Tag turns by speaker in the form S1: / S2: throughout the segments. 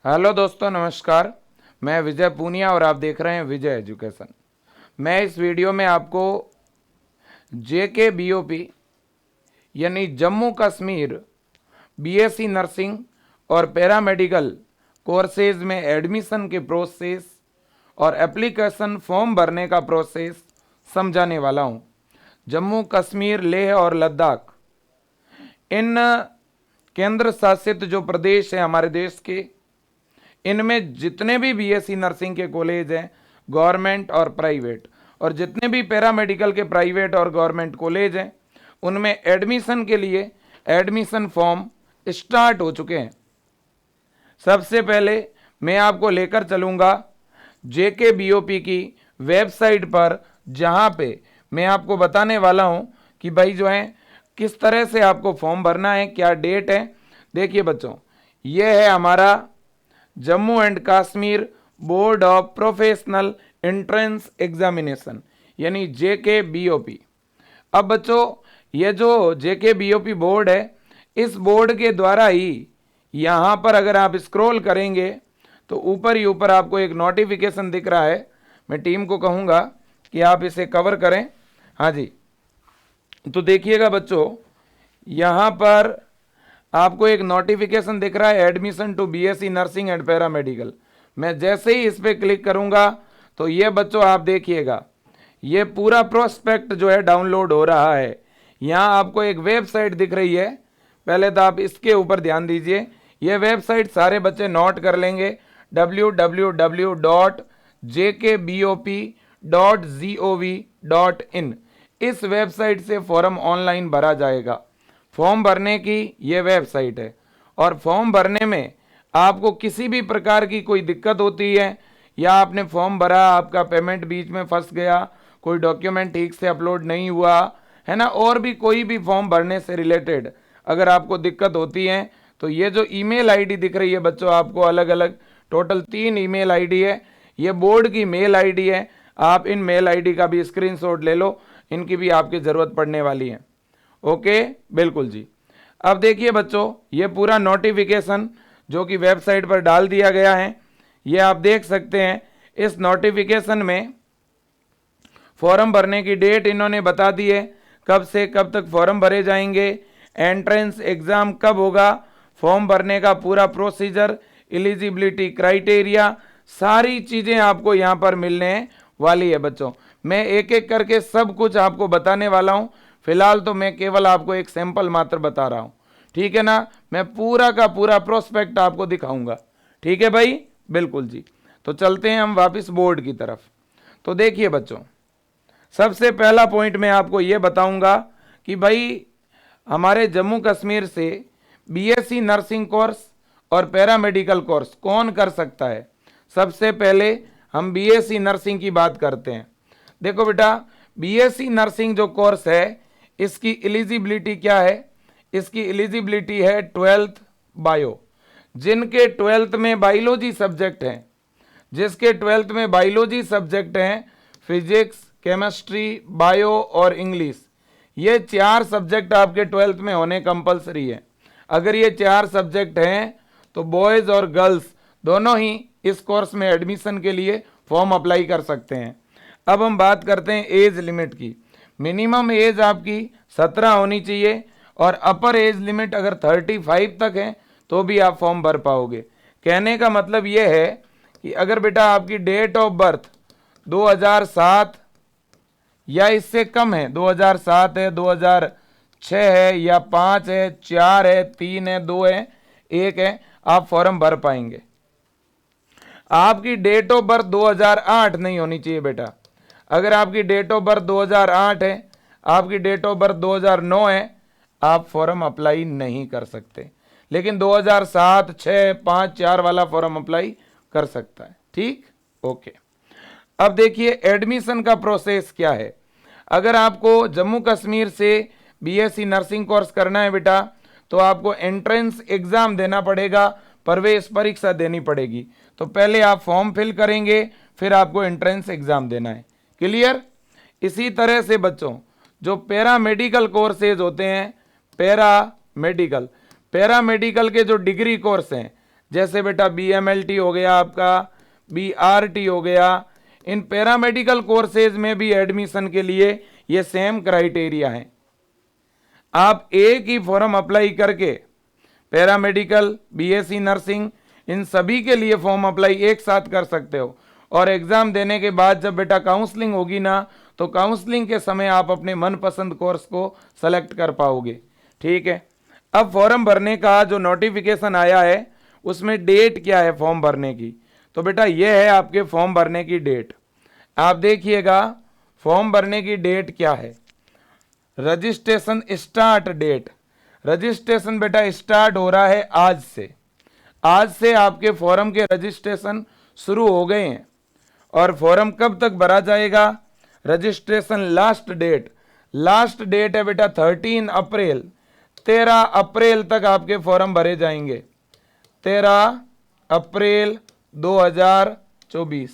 S1: Hello दोस्तों, नमस्कार। मैं विजय पूनिया और आप देख रहे हैं विजय एजुकेशन। मैं इस वीडियो में आपको जेके बीओपी यानी जम्मू कश्मीर बीएससी नर्सिंग और पैरामेडिकल कोर्सेज में एडमिशन के प्रोसेस और एप्लीकेशन फॉर्म भरने का प्रोसेस समझाने वाला हूं। जम्मू कश्मीर, लेह और लद्दाख, इन केंद्र शासित जो प्रदेश हैं हमारे देश के, इनमें जितने भी बीएससी नर्सिंग के कॉलेज हैं, गवर्नमेंट और प्राइवेट, और जितने भी पैरामेडिकल के प्राइवेट और गवर्नमेंट कॉलेज हैं, उनमें एडमिशन के लिए एडमिशन फॉर्म स्टार्ट हो चुके हैं। सबसे पहले मैं आपको लेकर चलूंगा जेके बीओपी की वेबसाइट पर, जहां पे मैं आपको बताने वाला हूं कि भाई जो है किस तरह से आपको फॉर्म भरना है, क्या डेट है। देखिए बच्चों, ये है हमारा Jammu and Kashmir board of professional entrance examination यानी जेके बीओपी। अब बच्चों, ये जो जेके बीओपी बोर्ड है, इस बोर्ड के द्वारा ही यहाँ पर अगर आप स्क्रॉल करेंगे तो ऊपर ही ऊपर आपको एक नोटिफिकेशन दिख रहा है। मैं टीम को कहूँगा कि आप इसे कवर करें। हाँ जी, तो देखिएगा बच्चों, यहाँ पर आपको एक नोटिफिकेशन दिख रहा है, admission to BSc nursing and paramedical. मैं जैसे ही इस पर क्लिक करूंगा तो ये बच्चों आप देखिएगा, ये पूरा प्रोस्पेक्ट जो है डाउनलोड हो रहा है। यहाँ आपको एक वेबसाइट दिख रही है, पहले तो आप इसके ऊपर ध्यान दीजिए। ये वेबसाइट सारे बच्चे नोट कर लेंगे, www.jkbop.gov.in। इस वेबसाइट से फॉर्म ऑनलाइन भरा जाएगा। फॉर्म भरने की ये वेबसाइट है, और फॉर्म भरने में आपको किसी भी प्रकार की कोई दिक्कत होती है, या आपने फॉर्म भरा, आपका पेमेंट बीच में फंस गया, कोई डॉक्यूमेंट ठीक से अपलोड नहीं हुआ है ना, और भी कोई भी फॉर्म भरने से रिलेटेड अगर आपको दिक्कत होती है, तो ये जो ईमेल आईडी दिख रही है बच्चों आपको, अलग अलग टोटल 3 ईमेल आईडी है। ये बोर्ड की मेल आईडी है। आप इन मेल आईडी का भी स्क्रीनशॉट ले लो, इनकी भी आपकी ज़रूरत पड़ने वाली है। ओके, बिल्कुल जी। अब देखिए बच्चों, ये पूरा नोटिफिकेशन जो कि वेबसाइट पर डाल दिया गया है, ये आप देख सकते हैं। इस नोटिफिकेशन में फॉर्म भरने की डेट इन्होंने बता दी है, कब से कब तक फॉर्म भरे जाएंगे, एंट्रेंस एग्जाम कब होगा, फॉर्म भरने का पूरा प्रोसीजर, एलिजिबिलिटी क्राइटेरिया, सारी चीज़ें आपको यहाँ पर मिलने वाली है बच्चों। मैं एक एक करके सब कुछ आपको बताने वाला हूँ। फिलहाल तो मैं केवल आपको एक सैंपल मात्र बता रहा हूँ, ठीक है ना। मैं पूरा का पूरा प्रोस्पेक्ट आपको दिखाऊंगा, ठीक है भाई, बिल्कुल जी। तो चलते हैं हम वापस बोर्ड की तरफ। तो देखिए बच्चों, सबसे पहला पॉइंट मैं आपको ये बताऊंगा कि भाई हमारे जम्मू कश्मीर से बीएससी नर्सिंग कोर्स और पैरामेडिकल कोर्स कौन कर सकता है। सबसे पहले हम बीएससी नर्सिंग की बात करते हैं। देखो बेटा, बीएससी नर्सिंग जो कोर्स है, इसकी एलिजिबिलिटी क्या है। इसकी एलिजिबिलिटी है 12th बायो। जिनके 12th में बायोलॉजी सब्जेक्ट हैं, जिसके 12th में बायोलॉजी सब्जेक्ट हैं, फिजिक्स, केमिस्ट्री, बायो और इंग्लिश, ये 4 सब्जेक्ट आपके 12th में होने कंपलसरी है। अगर ये 4 सब्जेक्ट हैं तो बॉयज़ और गर्ल्स दोनों ही इस कोर्स में एडमिशन के लिए फॉर्म अप्लाई कर सकते हैं। अब हम बात करते हैं एज लिमिट की। मिनिमम एज आपकी 17 होनी चाहिए, और अपर एज लिमिट अगर 35 तक है तो भी आप फॉर्म भर पाओगे। कहने का मतलब ये है कि अगर बेटा आपकी डेट ऑफ बर्थ 2007 या इससे कम है, 2007 है, 2006 है, या 5 है, 4 है, 3 है, 2 है, 1 है, आप फॉर्म भर पाएंगे। आपकी डेट ऑफ बर्थ 2008 नहीं होनी चाहिए बेटा। अगर आपकी डेट ऑफ बर्थ 2008 है, आपकी डेट ऑफ बर्थ 2009 है, आप फॉर्म अप्लाई नहीं कर सकते। लेकिन 2007, 6, 5, 4 वाला फॉर्म अप्लाई कर सकता है, ठीक, ओके। अब देखिए एडमिशन का प्रोसेस क्या है। अगर आपको जम्मू कश्मीर से बीएससी नर्सिंग कोर्स करना है बेटा, तो आपको एंट्रेंस एग्जाम देना पड़ेगा, प्रवेश परीक्षा देनी पड़ेगी। तो पहले आप फॉर्म फिल करेंगे, फिर आपको एंट्रेंस एग्जाम देना है। क्लियर। इसी तरह से बच्चों, जो पैरामेडिकल कोर्सेज होते हैं, पैरामेडिकल के जो डिग्री कोर्स हैं, जैसे बेटा BMLT हो गया, आपका BRT हो गया। इन पैरामेडिकल कोर्सेज में भी एडमिशन के लिए ये सेम क्राइटेरिया है। आप एक ही फॉर्म अप्लाई करके पैरामेडिकल, BSc नर्सिंग, इन सभी के लिए फॉर्म अप्लाई एक साथ कर सकते हो। और एग्जाम देने के बाद जब बेटा काउंसलिंग होगी ना, तो काउंसलिंग के समय आप अपने मनपसंद कोर्स को सेलेक्ट कर पाओगे। ठीक है, अब फॉर्म भरने का जो नोटिफिकेशन आया है उसमें डेट क्या है फॉर्म भरने की, तो बेटा ये है आपके फॉर्म भरने की डेट। आप देखिएगा फॉर्म भरने की डेट क्या है। रजिस्ट्रेशन स्टार्ट डेट, रजिस्ट्रेशन बेटा स्टार्ट हो रहा है आज से। आज से आपके फॉर्म के रजिस्ट्रेशन शुरू हो गए हैं। और फॉर्म कब तक भरा जाएगा? रजिस्ट्रेशन लास्ट डेट है बेटा 13 अप्रैल। 13 अप्रैल तक आपके फॉर्म भरे जाएंगे। 13 अप्रैल 2024,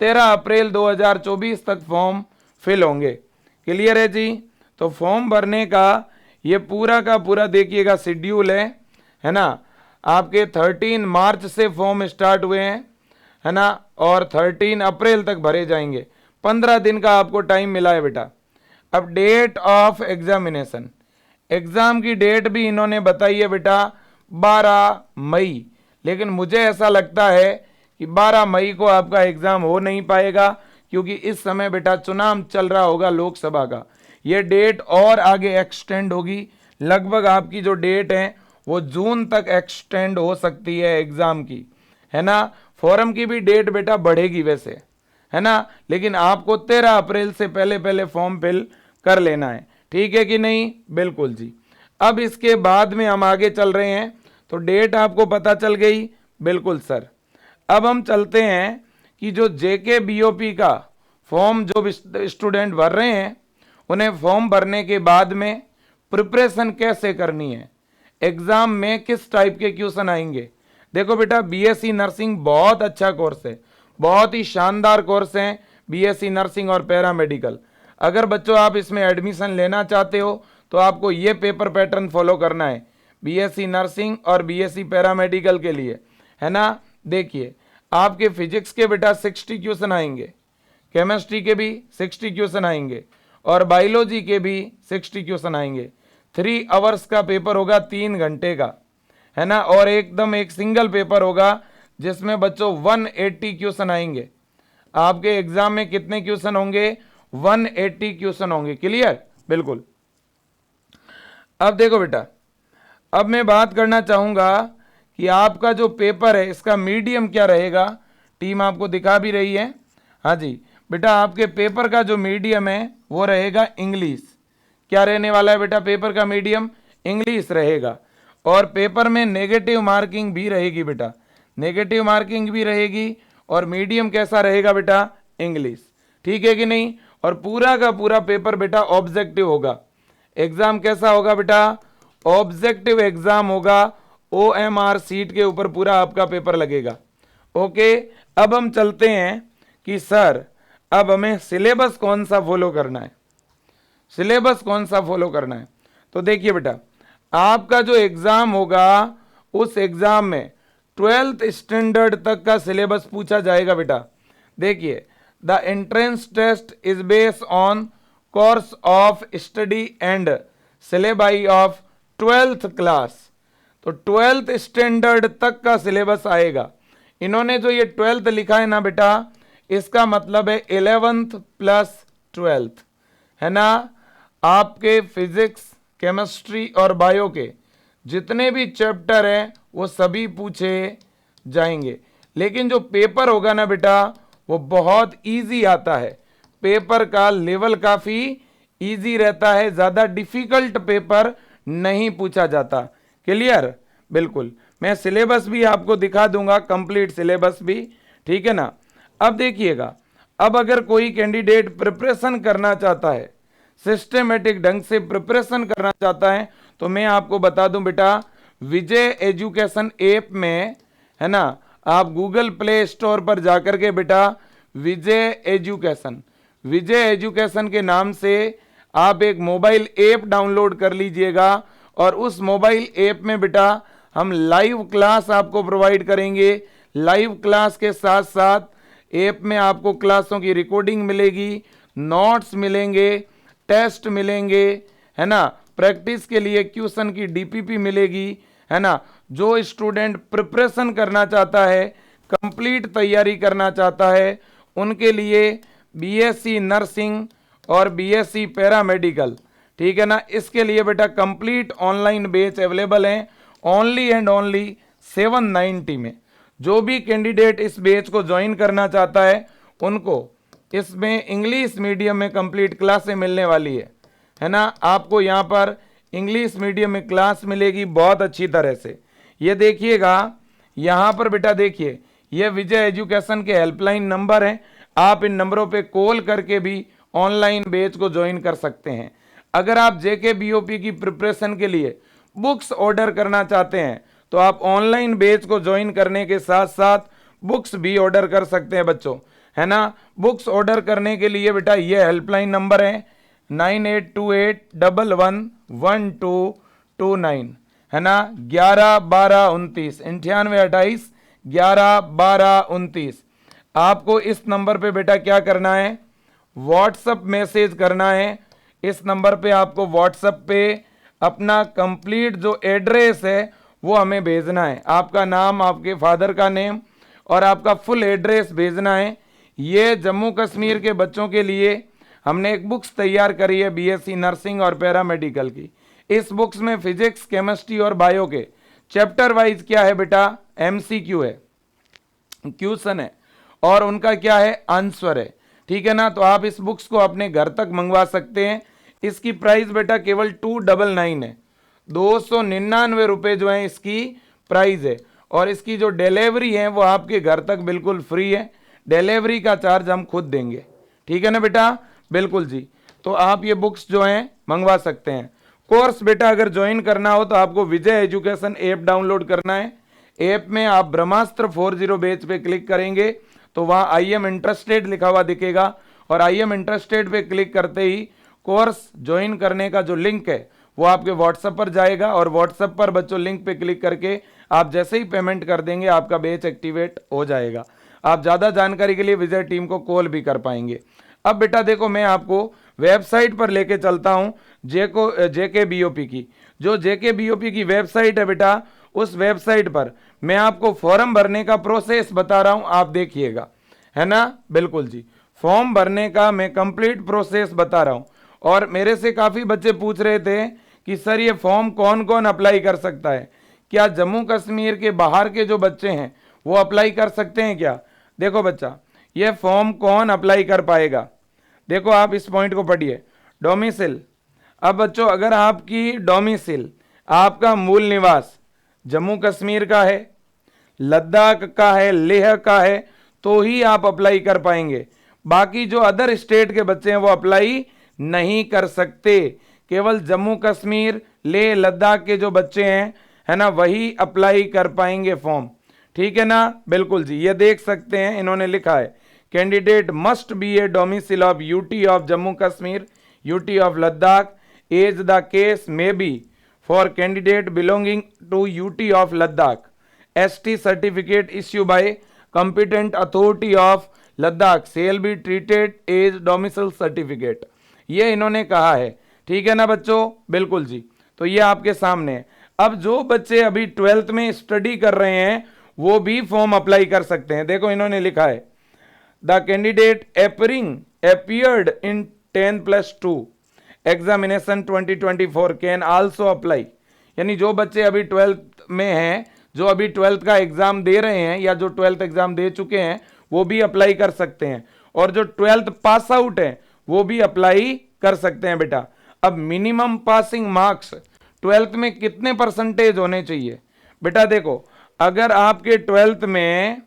S1: 13 अप्रैल 2024 तक फॉर्म फिल होंगे। क्लियर है जी? तो फॉर्म भरने का ये पूरा का पूरा देखिएगा शेड्यूल है ना। आपके 13 मार्च से फॉर्म स्टार्ट हुए हैं, है ना, और 13 अप्रैल तक भरे जाएंगे। 15 दिन का आपको टाइम मिला है बेटा। अब डेट ऑफ एग्जामिनेशन, एग्जाम की डेट भी इन्होंने बताई है बेटा 12 मई, लेकिन मुझे ऐसा लगता है कि 12 मई को आपका एग्जाम हो नहीं पाएगा, क्योंकि इस समय बेटा चुनाव चल रहा होगा लोकसभा का। ये डेट और आगे एक्सटेंड होगी, लगभग आपकी जो डेट है वो जून तक एक्सटेंड हो सकती है एग्जाम की, है ना। फॉर्म की भी डेट बेटा बढ़ेगी वैसे, है ना, लेकिन आपको 13 अप्रैल से पहले पहले फॉर्म फिल कर लेना है। ठीक है कि नहीं? बिल्कुल जी। अब इसके बाद में हम आगे चल रहे हैं, तो डेट आपको पता चल गई। बिल्कुल सर। अब हम चलते हैं कि जो JK BOP का फॉर्म जो स्टूडेंट भर रहे हैं, उन्हें फॉर्म भरने के बाद में प्रिपरेशन कैसे करनी है, एग्जाम में किस टाइप के क्वेश्चन आएंगे। देखो बेटा BSc नर्सिंग बहुत अच्छा कोर्स है, बहुत ही शानदार कोर्स है BSc नर्सिंग और पैरामेडिकल। अगर बच्चों आप इसमें एडमिशन लेना चाहते हो तो आपको ये पेपर पैटर्न फॉलो करना है BSc नर्सिंग और BSc पैरामेडिकल के लिए, है ना। देखिए आपके फिजिक्स के बेटा 60 क्वेश्चन आएंगे, केमिस्ट्री के भी 60 क्वेश्चन आएंगे और बायोलॉजी के भी 60 क्वेश्चन आएंगे। 3 आवर्स का पेपर होगा, 3 घंटे का, है ना, और एकदम एक सिंगल पेपर होगा जिसमें बच्चों 180 क्वेश्चन आएंगे। आपके एग्जाम में कितने क्वेश्चन होंगे? 180 क्वेश्चन होंगे। क्लियर? बिल्कुल। अब देखो बेटा, अब मैं बात करना चाहूंगा कि आपका जो पेपर है इसका मीडियम क्या रहेगा। टीम आपको दिखा भी रही है। हाँ जी बेटा, आपके पेपर का जो मीडियम है वो रहेगा इंग्लिश। क्या रहने वाला है बेटा? पेपर का मीडियम इंग्लिश रहेगा। और पेपर में नेगेटिव मार्किंग भी रहेगी बेटा, नेगेटिव मार्किंग भी रहेगी। और मीडियम कैसा रहेगा बेटा? इंग्लिश। ठीक है कि नहीं? और पूरा का पूरा पेपर बेटा ऑब्जेक्टिव होगा। एग्जाम कैसा होगा बेटा? ऑब्जेक्टिव एग्जाम होगा। OMR सीट के ऊपर पूरा आपका पेपर लगेगा। ओके, अब हम चलते हैं कि सर अब हमें सिलेबस कौन सा फॉलो करना है, सिलेबस कौन सा फॉलो करना है। तो देखिए बेटा, आपका जो एग्जाम होगा उस एग्जाम में 12th स्टैंडर्ड तक का सिलेबस पूछा जाएगा बेटा। देखिए, the entrance test is based on course of study and syllabi of 12th class. तो 12th स्टैंडर्ड तक का सिलेबस आएगा। इन्होंने जो ये 12th लिखा है ना बेटा, इसका मतलब है 11th प्लस 12th, है ना। आपके फिजिक्स, केमिस्ट्री और बायो के जितने भी चैप्टर हैं वो सभी पूछे जाएंगे। लेकिन जो पेपर होगा ना बेटा वो बहुत इजी आता है। पेपर का लेवल काफ़ी इजी रहता है, ज़्यादा डिफिकल्ट पेपर नहीं पूछा जाता। क्लियर? बिल्कुल। मैं सिलेबस भी आपको दिखा दूंगा, कंप्लीट सिलेबस भी। ठीक है ना। अब देखिएगा, अब अगर कोई कैंडिडेट प्रिपरेशन करना चाहता है, सिस्टमेटिक ढंग से प्रिपरेशन करना चाहता है, तो मैं आपको बता दूं बेटा, विजय एजुकेशन ऐप में, है ना, आप गूगल प्ले स्टोर पर जाकर के बेटा विजय एजुकेशन के नाम से आप एक मोबाइल ऐप डाउनलोड कर लीजिएगा। और उस मोबाइल ऐप में बेटा हम लाइव क्लास आपको प्रोवाइड करेंगे। लाइव क्लास के साथ साथ ऐप में आपको क्लासों की रिकॉर्डिंग मिलेगी, नोट्स मिलेंगे, टेस्ट मिलेंगे, है ना, प्रैक्टिस के लिए क्वेश्चन की डीपीपी मिलेगी, है ना। जो स्टूडेंट प्रिपरेशन करना चाहता है, कंप्लीट तैयारी करना चाहता है, उनके लिए बीएससी नर्सिंग और बीएससी पैरामेडिकल, ठीक है ना, इसके लिए बेटा कंप्लीट ऑनलाइन बैच अवेलेबल हैं ओनली एंड ओनली 790 में। जो भी कैंडिडेट इस बैच को ज्वाइन करना चाहता है उनको इसमें इंग्लिश मीडियम में कंप्लीट क्लासें मिलने वाली है ना। आपको यहाँ पर इंग्लिश मीडियम में क्लास मिलेगी बहुत अच्छी तरह से। ये देखिएगा यहाँ पर बेटा, देखिए ये विजय एजुकेशन के हेल्पलाइन नंबर हैं, आप इन नंबरों पे कॉल करके भी ऑनलाइन बैच को ज्वाइन कर सकते हैं। अगर आप जेके बीओपी की प्रिपरेशन के लिए बुक्स ऑर्डर करना चाहते हैं तो आप ऑनलाइन बैच को ज्वाइन करने के साथ साथ बुक्स भी ऑर्डर कर सकते हैं बच्चों, है ना। बुक्स ऑर्डर करने के लिए बेटा ये हेल्पलाइन नंबर है 9828111229, है ना, 111229 9828 111229। आपको इस नंबर पे बेटा क्या करना है, व्हाट्सएप मैसेज करना है। इस नंबर पे आपको व्हाट्सएप पे अपना कंप्लीट जो एड्रेस है वो हमें भेजना है, आपका नाम, आपके फादर का नेम और आपका फुल एड्रेस भेजना है। ये जम्मू कश्मीर के बच्चों के लिए हमने एक बुक्स तैयार करी है बीएससी नर्सिंग और पैरामेडिकल की। इस बुक्स में फिजिक्स, केमिस्ट्री और बायो के चैप्टर वाइज क्या है बेटा, एमसीक्यू है, क्वेश्चन है और उनका क्या है, आंसर है, ठीक है ना। तो आप इस बुक्स को अपने घर तक मंगवा सकते हैं। इसकी प्राइस बेटा केवल 299 है, 299 रुपये जो है इसकी प्राइस है। और इसकी जो डिलीवरी है वो आपके घर तक बिल्कुल फ्री है, डिलीवरी का चार्ज हम खुद देंगे, ठीक है ना बेटा, बिल्कुल जी। तो आप ये बुक्स जो हैं मंगवा सकते हैं। कोर्स बेटा अगर ज्वाइन करना हो तो आपको विजय एजुकेशन ऐप डाउनलोड करना है। ऐप में आप ब्रह्मास्त्र 40 बैच पे क्लिक करेंगे तो वहाँ आई एम इंटरेस्टेड लिखा हुआ दिखेगा और आई एम इंटरेस्टेड पे क्लिक करते ही कोर्स ज्वाइन करने का जो लिंक है वो आपके व्हाट्सएप पर जाएगा और व्हाट्सएप पर बच्चों लिंक पे क्लिक करके आप जैसे ही पेमेंट कर देंगे आपका बैच एक्टिवेट हो जाएगा। आप ज़्यादा जानकारी के लिए विजय टीम को कॉल भी कर पाएंगे। अब बेटा देखो मैं आपको वेबसाइट पर लेके चलता हूँ जेके बीओपी की। जो जेके बीओपी की वेबसाइट है बेटा, उस वेबसाइट पर मैं आपको फॉर्म भरने का प्रोसेस बता रहा हूँ, आप देखिएगा, है ना, बिल्कुल जी। फॉर्म भरने का मैं कंप्लीट प्रोसेस बता रहा हूँ। और मेरे से काफ़ी बच्चे पूछ रहे थे कि सर ये फॉर्म कौन कौन अप्लाई कर सकता है, क्या जम्मू कश्मीर के बाहर के जो बच्चे हैं वो अप्लाई कर सकते हैं क्या। देखो बच्चा, ये फॉर्म कौन अप्लाई कर पाएगा, देखो आप इस पॉइंट को पढ़िए, डोमिसिल। अब बच्चों अगर आपकी डोमिसिल, आपका मूल निवास जम्मू कश्मीर का है, लद्दाख का है, लेह का है, तो ही आप अप्लाई कर पाएंगे। बाकी जो अदर स्टेट के बच्चे हैं वो अप्लाई नहीं कर सकते। केवल जम्मू कश्मीर, लेह, लद्दाख के जो बच्चे हैं, है ना, वही अप्लाई कर पाएंगे फॉर्म, ठीक है ना, बिल्कुल जी। ये देख सकते हैं इन्होंने लिखा है candidate must be a domicile of UT of Jammu Kashmir, UT of Ladakh, as the case may be for candidate belonging to UT of Ladakh, ST certificate issue by competent authority of Ladakh shall be treated as domicile certificate, ये इन्होंने कहा है, ठीक है ना बच्चों, बिल्कुल जी। तो ये आपके सामने है। अब जो बच्चे अभी 12th में स्टडी कर रहे हैं वो भी फॉर्म अप्लाई कर सकते हैं। देखो इन्होंने लिखा है the candidate appeared in 10+2 examination 2024 can also apply, यानी जो बच्चे अभी 12th में हैं, जो अभी 12th का एग्जाम दे रहे हैं या जो 12th एग्जाम दे चुके हैं वो भी अप्लाई कर सकते हैं, और जो 12th पास आउट है वो भी अप्लाई कर सकते हैं बेटा। अब मिनिमम पासिंग मार्क्स 12th में कितने परसेंटेज होने चाहिए बेटा, देखो अगर आपके 12th में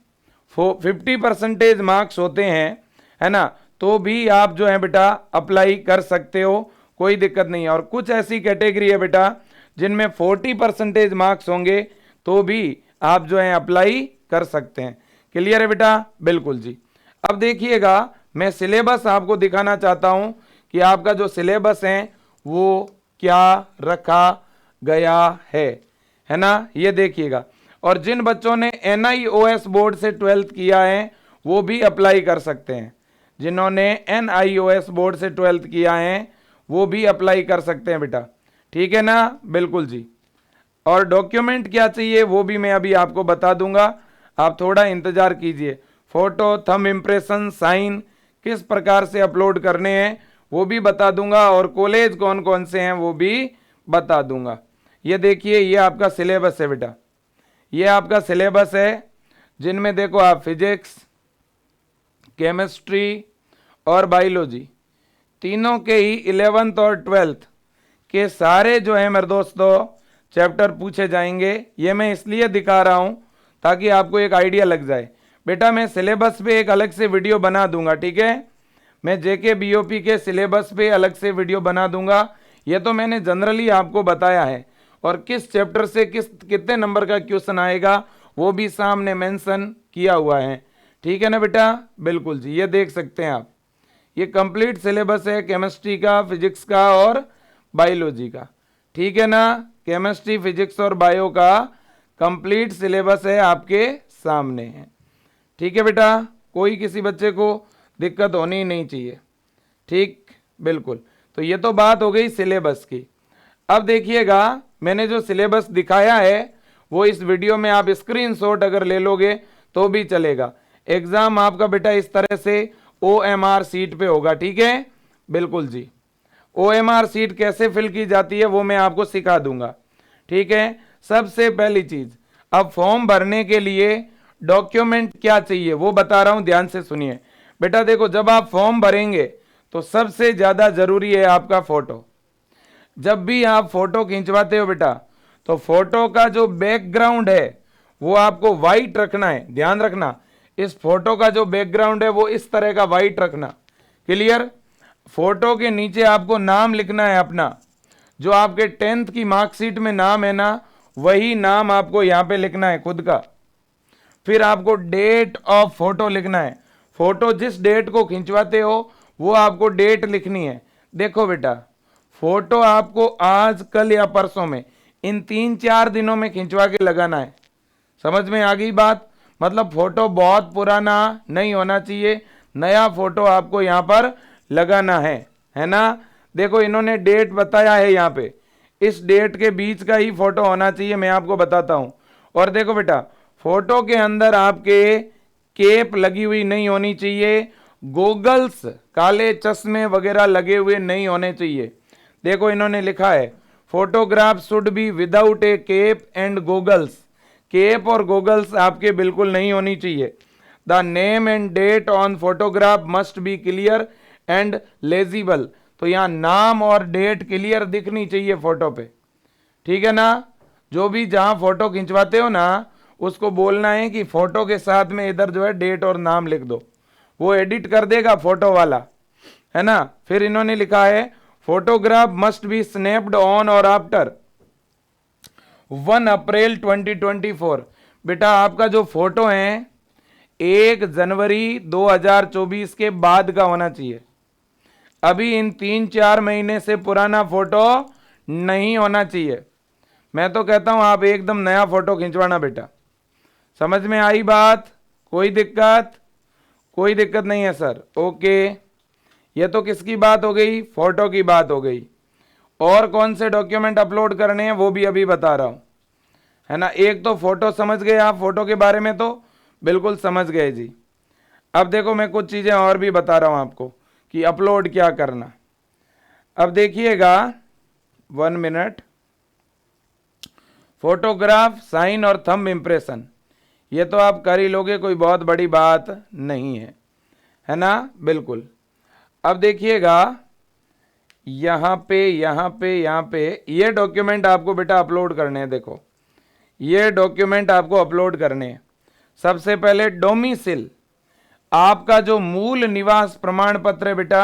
S1: 50% मार्क्स होते हैं, है ना, तो भी आप जो है बेटा अप्लाई कर सकते हो, कोई दिक्कत नहीं है। और कुछ ऐसी कैटेगरी है बेटा जिनमें 40% मार्क्स होंगे तो भी आप जो है अप्लाई कर सकते हैं। क्लियर है बेटा, बिल्कुल जी। अब देखिएगा मैं सिलेबस आपको दिखाना चाहता हूं कि आपका जो सिलेबस है वो क्या रखा गया है है ना, ये देखिएगा। और जिन बच्चों ने NIOS बोर्ड से 12th किया है वो भी अप्लाई कर सकते हैं। जिन्होंने NIOS बोर्ड से 12th किया है वो भी अप्लाई कर सकते हैं बेटा, ठीक है ना, बिल्कुल जी। और डॉक्यूमेंट क्या चाहिए वो भी मैं अभी आपको बता दूंगा, आप थोड़ा इंतजार कीजिए। फोटो, थंब इम्प्रेशन, साइन किस प्रकार से अपलोड करने हैं वो भी बता दूंगा, और कॉलेज कौन कौन से हैं वो भी बता दूंगा। ये देखिए, ये आपका सिलेबस है बेटा, ये आपका सिलेबस है, जिनमें देखो आप फिजिक्स, केमिस्ट्री और बायोलॉजी तीनों के ही 11th और 12th के सारे जो है मेरे दोस्तों चैप्टर पूछे जाएंगे। ये मैं इसलिए दिखा रहा हूं ताकि आपको एक आइडिया लग जाए। बेटा मैं सिलेबस पे एक अलग से वीडियो बना दूंगा, ठीक है, मैं JK BOP के सिलेबस पे अलग से वीडियो बना दूंगा। ये तो मैंने जनरली आपको बताया है, और किस चैप्टर से कितने नंबर का क्वेश्चन आएगा वो भी सामने मेंशन किया हुआ है, ठीक है ना बेटा, बिल्कुल जी। ये देख सकते हैं आप, ये कंप्लीट सिलेबस है केमिस्ट्री का, फिजिक्स का और बायोलॉजी का, ठीक है ना, केमिस्ट्री, फिजिक्स और बायो का कंप्लीट सिलेबस है आपके सामने है, ठीक है बेटा, कोई किसी बच्चे को दिक्कत होनी ही नहीं चाहिए, ठीक, बिल्कुल। तो ये तो बात हो गई सिलेबस की। अब देखिएगा, मैंने जो सिलेबस दिखाया है वो इस वीडियो में आप स्क्रीनशॉट अगर ले लोगे तो भी चलेगा। एग्जाम आपका बेटा इस तरह से OMR सीट पे होगा, ठीक है, बिल्कुल जी। OMR सीट कैसे फिल की जाती है वो मैं आपको सिखा दूंगा, ठीक है। सबसे पहली चीज, अब फॉर्म भरने के लिए डॉक्यूमेंट क्या चाहिए वो बता रहा हूं, ध्यान से सुनिए बेटा। देखो, जब आप फॉर्म भरेंगे तो सबसे ज्यादा जरूरी है आपका फोटो। जब भी आप फोटो खिंचवाते हो बेटा, तो फोटो का जो बैकग्राउंड है वो आपको व्हाइट रखना है, ध्यान रखना। इस फोटो का जो बैकग्राउंड है वो इस तरह का व्हाइट रखना, क्लियर। फोटो के नीचे आपको नाम लिखना है अपना, जो आपके 10th की मार्कशीट में नाम है ना, वही नाम आपको यहां पे लिखना है खुद का। फिर आपको डेट ऑफ फोटो लिखना है, फोटो जिस डेट को खिंचवाते हो वो आपको डेट लिखनी है। देखो बेटा, फोटो आपको आज, कल या परसों में, इन 3-4 दिनों में खिंचवा के लगाना है, समझ में आ गई बात। मतलब फोटो बहुत पुराना नहीं होना चाहिए, नया फोटो आपको यहां पर लगाना है ना। देखो, इन्होंने डेट बताया है यहाँ पे, इस डेट के बीच का ही फोटो होना चाहिए, मैं आपको बताता हूं। और देखो बेटा, फोटो के अंदर आपके केप लगी हुई नहीं होनी चाहिए, गोगल्स, काले चश्मे वगैरह लगे हुए नहीं होने चाहिए। देखो, इन्होंने लिखा है photograph should be without a cap and goggles. Cap और गोगल्स आपके बिल्कुल नहीं होनी चाहिए। The name and date on photograph must be clear and legible. तो यहां नाम और डेट क्लियर दिखनी चाहिए फोटो पे, ठीक है ना। जो भी जहां फोटो खिंचवाते हो ना, उसको बोलना है कि फोटो के साथ में इधर जो है डेट और नाम लिख दो, वो एडिट कर देगा फोटो वाला, है ना। फिर इन्होंने लिखा है photograph must B snapped on और आफ्टर 1 अप्रैल 2024। बेटा आपका जो फोटो है 1 जनवरी 2024 के बाद का होना चाहिए। अभी इन 3-4 महीने से पुराना फोटो नहीं होना चाहिए। मैं तो कहता हूं आप एकदम नया फोटो खिंचवाना बेटा, समझ में आई बात, कोई दिक्कत, कोई दिक्कत नहीं है सर, ओके। ये तो किसकी बात हो गई, फोटो की बात हो गई। और कौन से डॉक्यूमेंट अपलोड करने हैं वो भी अभी बता रहा हूं, है ना। एक तो फोटो समझ गए आप, फोटो के बारे में तो बिल्कुल समझ गए जी। अब देखो, मैं कुछ चीजें और भी बता रहा हूं आपको कि अपलोड क्या करना। अब देखिएगा, 1 मिनट। फोटोग्राफ, साइन और थंब इम्प्रेशन, ये तो आप कर ही लोगे, कोई बहुत बड़ी बात नहीं है ना, बिल्कुल। अब देखिएगा, यहां पे ये डॉक्यूमेंट आपको बेटा अपलोड करने हैं। देखो, ये डॉक्यूमेंट आपको अपलोड करने हैं। सबसे पहले डोमिसिल, आपका जो मूल निवास प्रमाण पत्र है बेटा,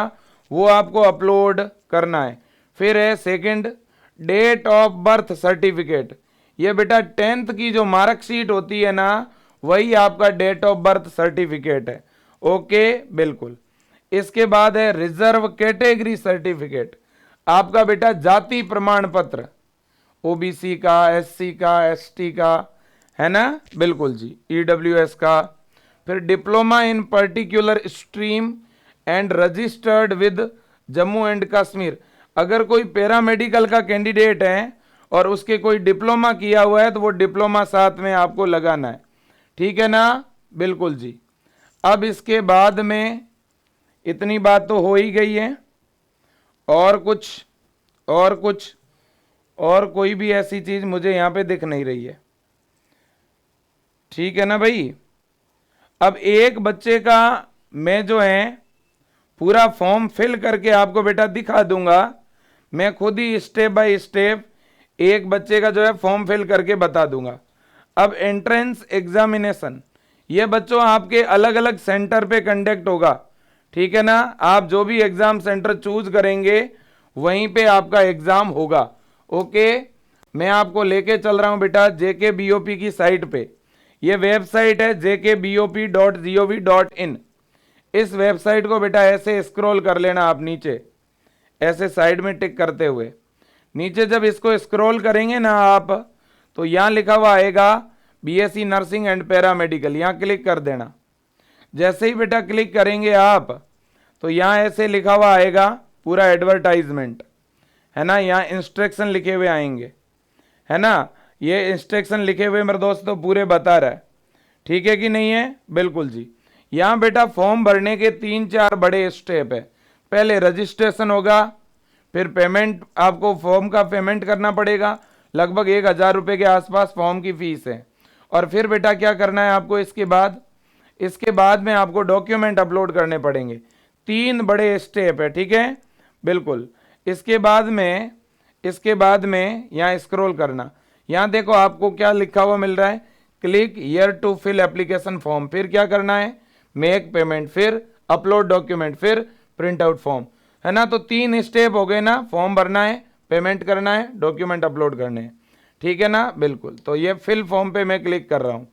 S1: वो आपको अपलोड करना है। फिर है second, date of birth certificate. ये बेटा 10th की जो मार्कशीट होती है ना, वही आपका डेट ऑफ बर्थ सर्टिफिकेट है, ओके, बिल्कुल। इसके बाद है रिजर्व कैटेगरी सर्टिफिकेट, आपका बेटा जाति प्रमाण पत्र, ओबीसी का, एससी का, एसटी का, है ना, बिल्कुल जी, ईडब्ल्यूएस का। फिर diploma in particular stream and registered with Jammu and Kashmir. अगर कोई पैरामेडिकल का कैंडिडेट है और उसके कोई डिप्लोमा किया हुआ है तो वो डिप्लोमा साथ में आपको लगाना है, ठीक है ना, बिल्कुल जी। अब इसके बाद में इतनी बात तो हो ही गई है, और कुछ और कोई भी ऐसी चीज मुझे यहां पे दिख नहीं रही है, ठीक है ना भाई। अब एक बच्चे का मैं जो है पूरा फॉर्म फिल करके आपको बेटा दिखा दूंगा, मैं खुद ही स्टेप बाय स्टेप एक बच्चे का जो है फॉर्म फिल करके बता दूंगा। अब एंट्रेंस एग्जामिनेशन, ये बच्चों आपके अलग अलग सेंटर पे कंडक्ट होगा, ठीक है ना। आप जो भी एग्जाम सेंटर चूज करेंगे वहीं पे आपका एग्जाम होगा। ओके, मैं आपको लेके चल रहा हूं बेटा JKBOP की साइट पे। ये वेबसाइट है jkbop.gov.in। इस वेबसाइट को बेटा ऐसे स्क्रॉल कर लेना आप नीचे, ऐसे साइड में टिक करते हुए नीचे जब इसको स्क्रॉल करेंगे ना आप, तो यहां लिखा हुआ आएगा BSc नर्सिंग एंड पैरामेडिकल, यहां क्लिक कर देना। जैसे ही बेटा क्लिक करेंगे आप तो यहां ऐसे लिखा हुआ आएगा पूरा एडवर्टाइजमेंट, है ना, यहाँ इंस्ट्रक्शन लिखे हुए आएंगे, है ना। ये इंस्ट्रक्शन लिखे हुए मेरे दोस्तों पूरे बता रहा है, ठीक है कि नहीं है, बिल्कुल जी। यहाँ बेटा फॉर्म भरने के 3-4 बड़े स्टेप है। पहले रजिस्ट्रेशन होगा, फिर पेमेंट, आपको फॉर्म का पेमेंट करना पड़ेगा, लगभग 1,000 रुपये के आसपास फॉर्म की फीस है। और फिर बेटा क्या करना है आपको, इसके बाद में आपको डॉक्यूमेंट अपलोड करने पड़ेंगे। 3 बड़े स्टेप है, ठीक है, बिल्कुल। इसके बाद में यहाँ स्क्रॉल करना, यहाँ देखो आपको क्या लिखा हुआ मिल रहा है, click here to fill application form. फिर क्या करना है, मेक पेमेंट, फिर अपलोड डॉक्यूमेंट, फिर प्रिंट आउट फॉर्म, है ना। तो 3 स्टेप हो गए ना, फॉर्म भरना है, पेमेंट करना है, डॉक्यूमेंट अपलोड करने हैं, ठीक है ना, बिल्कुल। तो ये फिल फॉर्म पे मैं क्लिक कर रहा हूँ।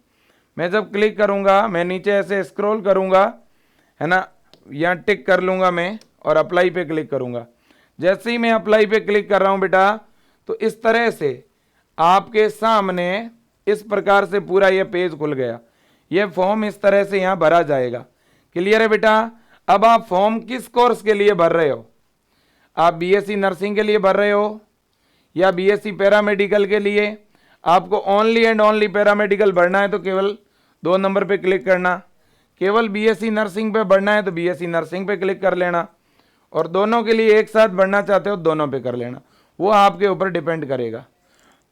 S1: मैं जब क्लिक करूँगा, मैं नीचे ऐसे स्क्रॉल करूँगा, है ना, यहाँ टिक कर लूँगा मैं और अप्लाई पे क्लिक करूँगा। जैसे ही मैं अप्लाई पे क्लिक कर रहा हूँ बेटा, तो इस तरह से आपके सामने इस प्रकार से पूरा ये पेज खुल गया। ये फॉर्म इस तरह से यहाँ भरा जाएगा। क्लियर है बेटा। अब आप फॉर्म किस कोर्स के लिए भर रहे हो, आप BSc नर्सिंग के लिए भर रहे हो या BSc पैरामेडिकल के लिए। आपको ओनली एंड ओनली पैरामेडिकल भरना है तो केवल 2 नंबर पे क्लिक करना, केवल BSc नर्सिंग पे भरना है तो BSc नर्सिंग पे क्लिक कर लेना, और दोनों के लिए एक साथ भरना चाहते हो दोनों पे कर लेना, वो आपके ऊपर डिपेंड करेगा।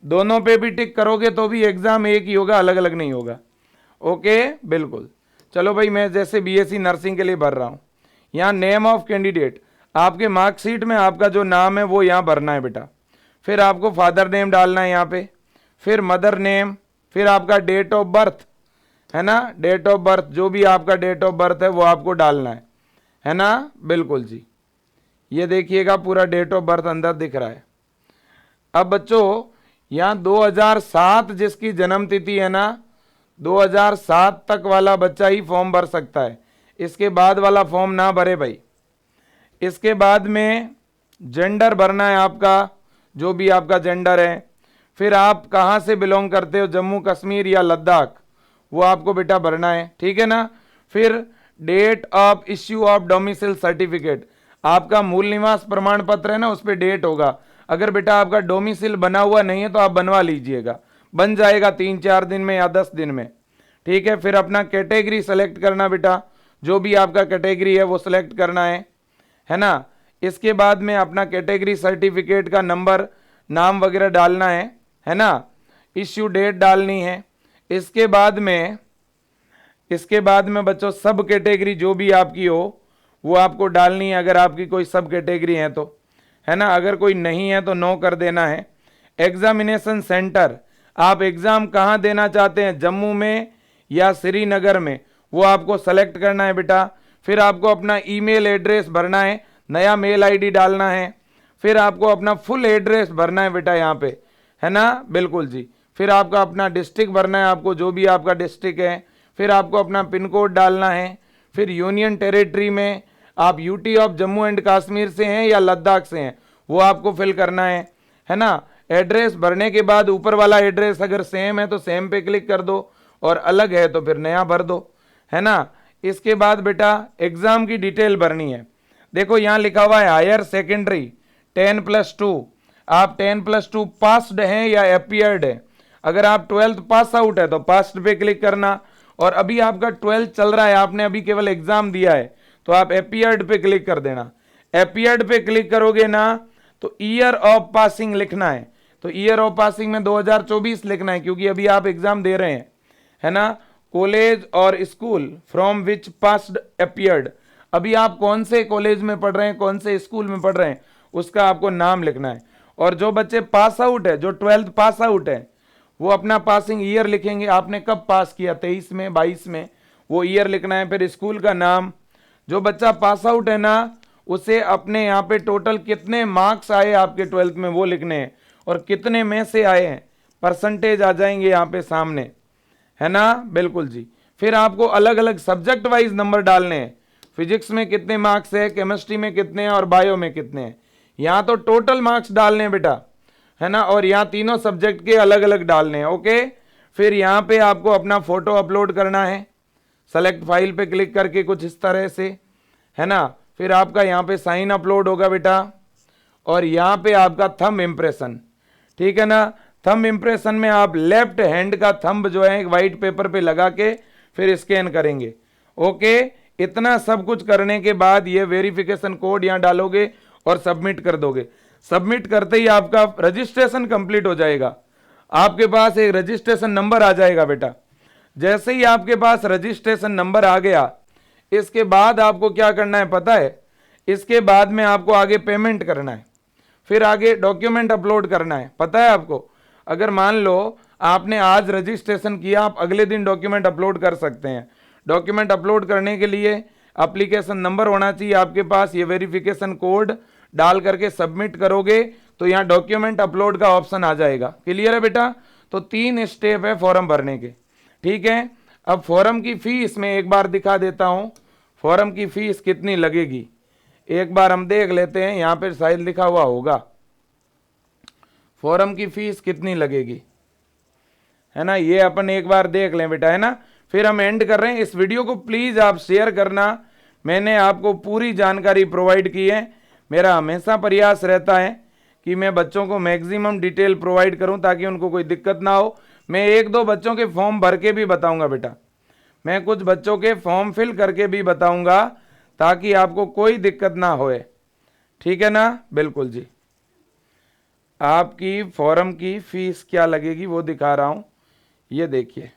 S1: दोनों पे भी टिक करोगे तो भी एग्जाम एक ही होगा, अलग अलग नहीं होगा। ओके, बिल्कुल। चलो भाई, मैं जैसे BSc नर्सिंग के लिए भर रहा हूँ, यहाँ नेम ऑफ कैंडिडेट, आपके मार्कशीट में आपका जो नाम है वो यहाँ भरना है बेटा। फिर आपको फादर नेम डालना है यहाँ पे, फिर मदर नेम, फिर आपका डेट ऑफ बर्थ, है ना, डेट ऑफ बर्थ, जो भी आपका डेट ऑफ बर्थ है वो आपको डालना है ना, बिल्कुल जी। ये देखिएगा पूरा डेट ऑफ बर्थ अंदर दिख रहा है। अब बच्चों यहाँ 2007 जिसकी जन्म तिथि है ना, 2007 तक वाला बच्चा ही फॉर्म भर सकता है, इसके बाद वाला फॉर्म ना भरे भाई। इसके बाद में जेंडर भरना है आपका, जो भी आपका जेंडर है, फिर आप कहाँ से बिलोंग करते हो, जम्मू कश्मीर या लद्दाख, वो आपको बेटा भरना है, ठीक है ना। फिर date of issue of domicile certificate, आपका मूल निवास प्रमाण पत्र है ना, उस पर डेट होगा। अगर बेटा आपका डोमिसाइल बना हुआ नहीं है तो आप बनवा लीजिएगा, बन जाएगा 3-4 दिन में या 10 दिन में, ठीक है। फिर अपना कैटेगरी सेलेक्ट करना बेटा, जो भी आपका कैटेगरी है वो सिलेक्ट करना है ना। इसके बाद में अपना कैटेगरी सर्टिफिकेट का नंबर, नाम वगैरह डालना है ना। इश्यू डेट डालनी है। इसके बाद में बच्चों सब कैटेगरी जो भी आपकी हो वो आपको डालनी है, अगर आपकी कोई सब कैटेगरी है तो, है ना। अगर कोई नहीं है तो नो कर देना है। एग्जामिनेशन सेंटर, आप एग्जाम कहाँ देना चाहते हैं, जम्मू में या श्रीनगर में, वो आपको सेलेक्ट करना है बेटा। फिर आपको अपना ईमेल एड्रेस भरना है, नया मेल आईडी डालना है। फिर आपको अपना फुल एड्रेस भरना है बेटा यहाँ पे, है ना, बिल्कुल जी। फिर आपका अपना डिस्ट्रिक्ट भरना है, आपको जो भी आपका डिस्ट्रिक्ट है। फिर आपको अपना पिन कोड डालना है। फिर यूनियन टेरिटरी में आप UT of Jammu and Kashmir से हैं या लद्दाख से हैं, वो आपको फिल करना है ना। एड्रेस भरने के बाद ऊपर वाला एड्रेस अगर सेम है तो सेम पे क्लिक कर दो, और अलग है तो फिर नया भर दो, है ना। इसके बाद बेटा एग्जाम की डिटेल भरनी है। देखो यहाँ लिखा हुआ है हायर सेकेंडरी 10+2, आप 10+2 पास्ड हैं या अपीयर्ड है। अगर आप 12th पास आउट है तो पास्ड पे क्लिक करना, और अभी आपका 12th चल रहा है, आपने अभी केवल एग्जाम दिया है, तो आप अपीयर्ड पे क्लिक कर देना। अपीयर्ड पे क्लिक करोगे ना तो ईयर ऑफ पासिंग लिखना है, तो ईयर ऑफ पासिंग में 2024 लिखना है, क्योंकि अभी आप एग्जाम दे रहे हैं, है ना। कॉलेज और school from which passed appeared, अभी आप कौन से कॉलेज में पढ़ रहे हैं, कौन से स्कूल में पढ़ रहे हैं, उसका आपको नाम लिखना है। और जो बच्चे पास आउट है, जो 12th पास आउट है, वो अपना पासिंग ईयर लिखेंगे, आपने कब पास किया, 23 में, 22 में, वो ईयर लिखना है। फिर स्कूल का नाम, जो बच्चा पास आउट है ना, उसे अपने यहाँ पे टोटल कितने मार्क्स आए आपके 12th में वो लिखने हैं, और कितने में से आए हैं, परसेंटेज आ जाएंगे यहाँ पे सामने, है ना। बिल्कुल जी। फिर आपको अलग अलग सब्जेक्ट वाइज नंबर डालने हैं, फिजिक्स में कितने मार्क्स है, केमिस्ट्री में कितने हैं, और बायो में कितने हैं। यहाँ तो टोटल मार्क्स डालने हैं बेटा, है ना, और यहाँ तीनों सब्जेक्ट के अलग अलग डालने हैं। ओके। फिर यहाँ पे आपको अपना फोटो अपलोड करना है, सेलेक्ट फाइल पे क्लिक करके कुछ इस तरह से, है ना। फिर आपका यहाँ पे साइन अपलोड होगा बेटा, और यहाँ पे आपका थंब इम्प्रेशन, ठीक है ना। थंब इम्प्रेशन में आप लेफ्ट हैंड का थंब जो है एक वाइट पेपर पे लगा के फिर स्कैन करेंगे। ओके। इतना सब कुछ करने के बाद ये वेरिफिकेशन कोड यहाँ डालोगे और सबमिट कर दोगे। सबमिट करते ही आपका रजिस्ट्रेशन कंप्लीट हो जाएगा, आपके पास एक रजिस्ट्रेशन नंबर आ जाएगा बेटा। जैसे ही आपके पास रजिस्ट्रेशन नंबर आ गया, इसके बाद आपको क्या करना है पता है, इसके बाद में आपको आगे पेमेंट करना है, फिर आगे डॉक्यूमेंट अपलोड करना है। पता है आपको, अगर मान लो आपने आज रजिस्ट्रेशन किया, आप अगले दिन डॉक्यूमेंट अपलोड कर सकते हैं। डॉक्यूमेंट अपलोड करने के लिए एप्लीकेशन नंबर होना चाहिए आपके पास, ये वेरिफिकेशन कोड डाल करके सबमिट करोगे तो यहाँ डॉक्यूमेंट अपलोड का ऑप्शन आ जाएगा। क्लियर है बेटा। तो 3 स्टेप है फॉर्म भरने के, ठीक है। अब फॉर्म की फीस मैं एक बार दिखा देता हूँ, फॉर्म की फीस कितनी लगेगी एक बार हम देख लेते हैं। यहाँ पर शायद लिखा हुआ होगा फॉर्म की फीस कितनी लगेगी, है ना, ये अपन एक बार देख लें बेटा, है ना। फिर हम एंड कर रहे हैं। इस वीडियो को प्लीज आप शेयर करना, मैंने आपको पूरी जानकारी प्रोवाइड की है। मेरा हमेशा प्रयास रहता है कि मैं बच्चों को मैक्सिमम डिटेल प्रोवाइड करूं ताकि उनको कोई दिक्कत ना हो। मैं 1-2 बच्चों के फॉर्म भर के भी बताऊंगा बेटा, मैं कुछ बच्चों के फॉर्म फिल करके भी बताऊंगा ताकि आपको कोई दिक्कत ना होए, ठीक है ना। बिल्कुल जी। आपकी फॉर्म की फीस क्या लगेगी वो दिखा रहा हूं। ये देखिए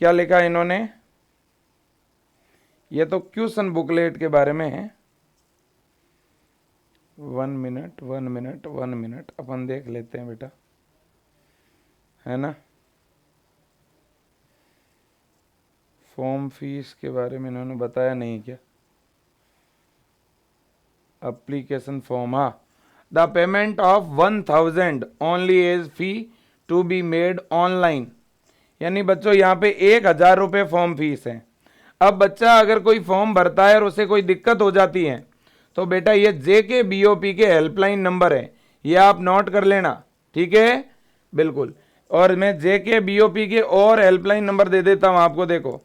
S1: क्या लिखा इन्होंने, ये तो क्वेश्चन बुकलेट के बारे में है। 1 मिनट अपन देख लेते हैं बेटा, है ना। फॉर्म फीस के बारे में इन्होंने बताया नहीं क्या, एप्लीकेशन फॉर्म, हाँ, the payment of 1000 only as fee to be made online, यानी बच्चों यहाँ पे 1000 रुपये फॉर्म फीस है। अब बच्चा अगर कोई फॉर्म भरता है और उसे कोई दिक्कत हो जाती है तो बेटा ये JKBOP के हेल्पलाइन नंबर है, ये आप नोट कर लेना, ठीक है। बिल्कुल। और मैं JKBOP के और हेल्पलाइन नंबर दे देता हूँ आपको, देखो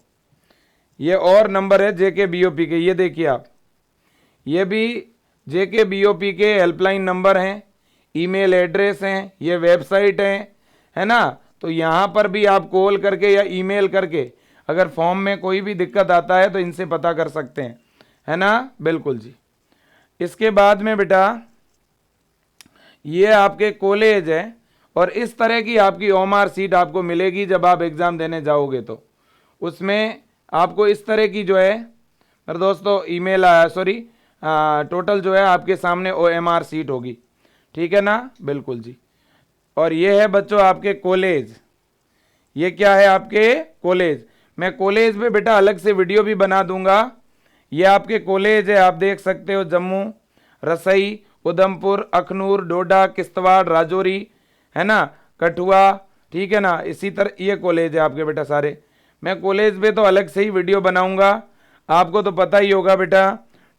S1: ये और नंबर है JKBOP के, ये देखिए आप, ये भी JKBOP के हेल्पलाइन नंबर हैं, ईमेल एड्रेस हैं, ये वेबसाइट है ना। तो यहाँ पर भी आप कॉल करके या ईमेल करके अगर फॉर्म में कोई भी दिक्कत आता है तो इनसे पता कर सकते हैं, है ना। बिल्कुल जी। इसके बाद में बेटा ये आपके कॉलेज है और इस तरह की आपकी OMR सीट आपको मिलेगी जब आप एग्ज़ाम देने जाओगे, तो उसमें आपको इस तरह की जो है मेरे दोस्तों ईमेल आया, सॉरी टोटल जो है आपके सामने OMR सीट होगी, ठीक है ना। बिल्कुल जी। और ये है बच्चों आपके कॉलेज, ये क्या है आपके कॉलेज। मैं कॉलेज में बेटा अलग से वीडियो भी बना दूंगा। ये आपके कॉलेज है, आप देख सकते हो, जम्मू, रसई, उधमपुर, अखनूर, डोडा, किश्तवाड़, राजौरी, है ना, कठुआ, ठीक है ना। इसी तरह ये कॉलेज है आपके बेटा सारे। मैं कॉलेज पे तो अलग से ही वीडियो बनाऊंगा, आपको तो पता ही होगा बेटा।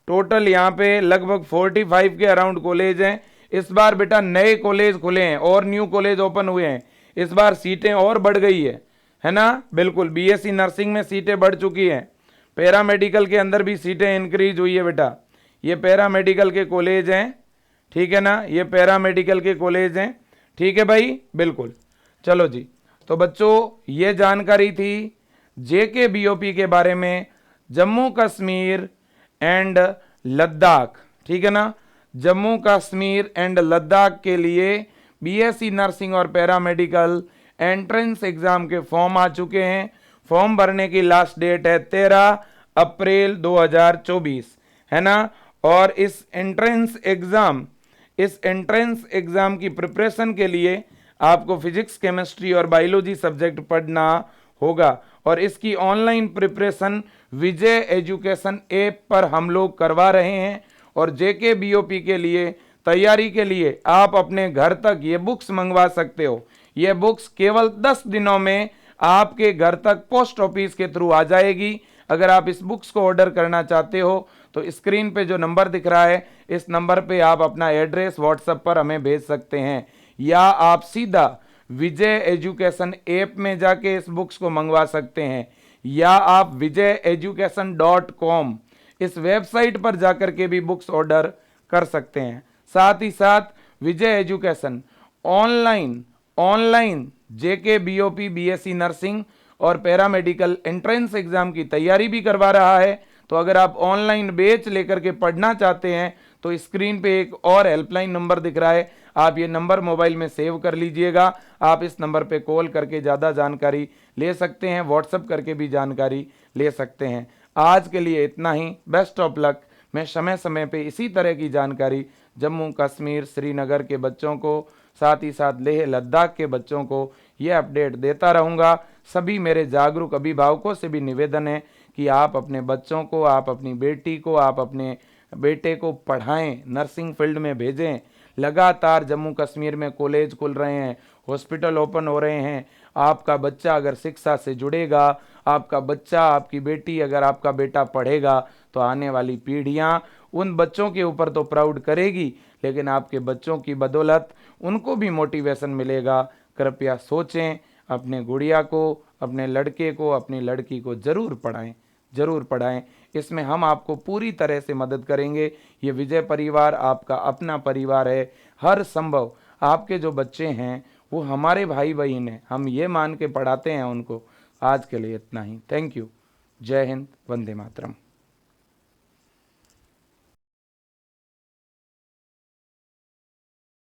S1: टोटल यहाँ पे लगभग 45 के अराउंड कॉलेज हैं। इस बार बेटा नए कॉलेज खुले हैं और न्यू कॉलेज ओपन हुए हैं, इस बार सीटें और बढ़ गई है ना। बिल्कुल बीएससी नर्सिंग में सीटें बढ़ चुकी हैं, पैरामेडिकल के अंदर भी सीटें इंक्रीज हुई है बेटा। ये पैरामेडिकल के कॉलेज हैं, ठीक है ना, ये पैरामेडिकल के कॉलेज हैं, ठीक है भाई, बिल्कुल। चलो जी, तो बच्चों ये जानकारी थी जेके बीओपी के बारे में, जम्मू कश्मीर एंड लद्दाख, ठीक है ना। जम्मू कश्मीर एंड लद्दाख के लिए बीएससी नर्सिंग और पैरामेडिकल एंट्रेंस एग्जाम के फॉर्म आ चुके हैं। फॉर्म भरने की लास्ट डेट है 13 अप्रैल 2024, है ना। और इस एंट्रेंस एग्जाम की प्रिपरेशन के लिए आपको फिजिक्स, केमिस्ट्री और बायोलॉजी सब्जेक्ट पढ़ना होगा। और इसकी ऑनलाइन प्रिपरेशन विजय एजुकेशन ऐप पर हम लोग करवा रहे हैं। और जेके बीओपी के लिए तैयारी के लिए आप अपने घर तक ये बुक्स मंगवा सकते हो। ये बुक्स केवल 10 दिनों में आपके घर तक पोस्ट ऑफिस के थ्रू आ जाएगी। अगर आप इस बुक्स को ऑर्डर करना चाहते हो तो स्क्रीन पे जो नंबर दिख रहा है, इस नंबर पे आप अपना एड्रेस व्हाट्सएप पर हमें भेज सकते हैं, या आप सीधा विजय एजुकेशन ऐप में जाके इस बुक्स को मंगवा सकते हैं, या आप vijayeducation.com इस वेबसाइट पर जाकर के भी बुक्स ऑर्डर कर सकते हैं। साथ ही साथ विजय एजुकेशन ऑनलाइन जेके बीओपी बीएससी नर्सिंग और पैरामेडिकल एंट्रेंस एग्जाम की तैयारी भी करवा रहा है। तो अगर आप ऑनलाइन बैच लेकर के पढ़ना चाहते हैं तो स्क्रीन पे एक और हेल्पलाइन नंबर दिख रहा है, आप ये नंबर मोबाइल में सेव कर लीजिएगा। आप इस नंबर पे कॉल करके ज़्यादा जानकारी ले सकते हैं, व्हाट्सएप करके भी जानकारी ले सकते हैं। आज के लिए इतना ही, बेस्ट ऑफ लक। मैं समय समय पे इसी तरह की जानकारी जम्मू कश्मीर श्रीनगर के बच्चों को, साथ ही साथ लेह लद्दाख के बच्चों को ये अपडेट देता रहूँगा। सभी मेरे जागरूक अभिभावकों से भी निवेदन है कि आप अपने बच्चों को, आप अपनी बेटी को, आप अपने बेटे को पढ़ाएं, नर्सिंग फील्ड में भेजें। लगातार जम्मू कश्मीर में कॉलेज खुल रहे हैं, हॉस्पिटल ओपन हो रहे हैं। आपका बच्चा अगर शिक्षा से जुड़ेगा, आपका बच्चा, आपकी बेटी, अगर आपका बेटा पढ़ेगा तो आने वाली पीढ़ियां उन बच्चों के ऊपर तो प्राउड करेगी, लेकिन आपके बच्चों की बदौलत उनको भी मोटिवेशन मिलेगा। कृपया सोचें, अपने गुड़िया को, अपने लड़के को, अपनी लड़की को जरूर पढ़ाएं। इसमें हम आपको पूरी तरह से मदद करेंगे। ये विजय परिवार आपका अपना परिवार है। हर संभव आपके जो बच्चे हैं वो हमारे भाई बहन हैं, हम ये मान के पढ़ाते हैं उनको। आज के लिए इतना ही। Thank you. जय हिंद, वंदे मातरम।